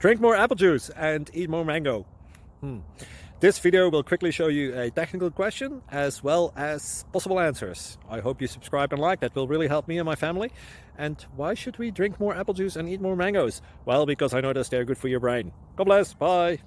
Drink more apple juice and eat more mango. This video will quickly show you a technical question as well as possible answers. I hope you subscribe and like, that will really help me and my family. And why should we drink more apple juice and eat more mangoes? Well, because I noticed they're good for your brain. God bless, bye.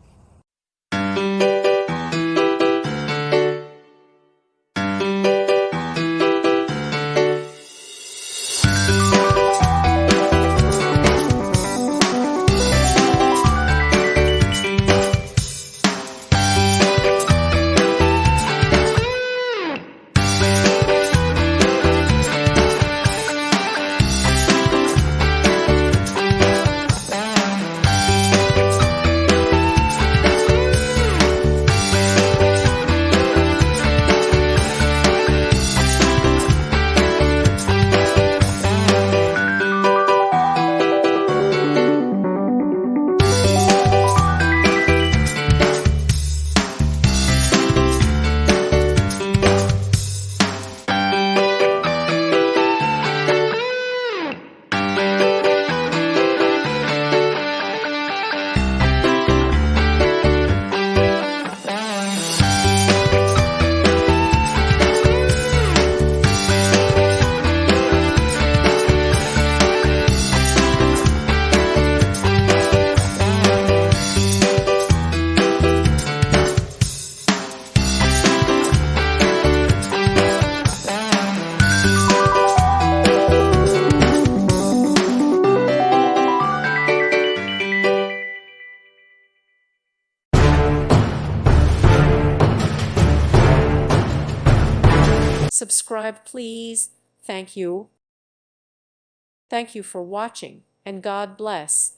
Subscribe, please. Thank you. Thank you for watching, and God bless.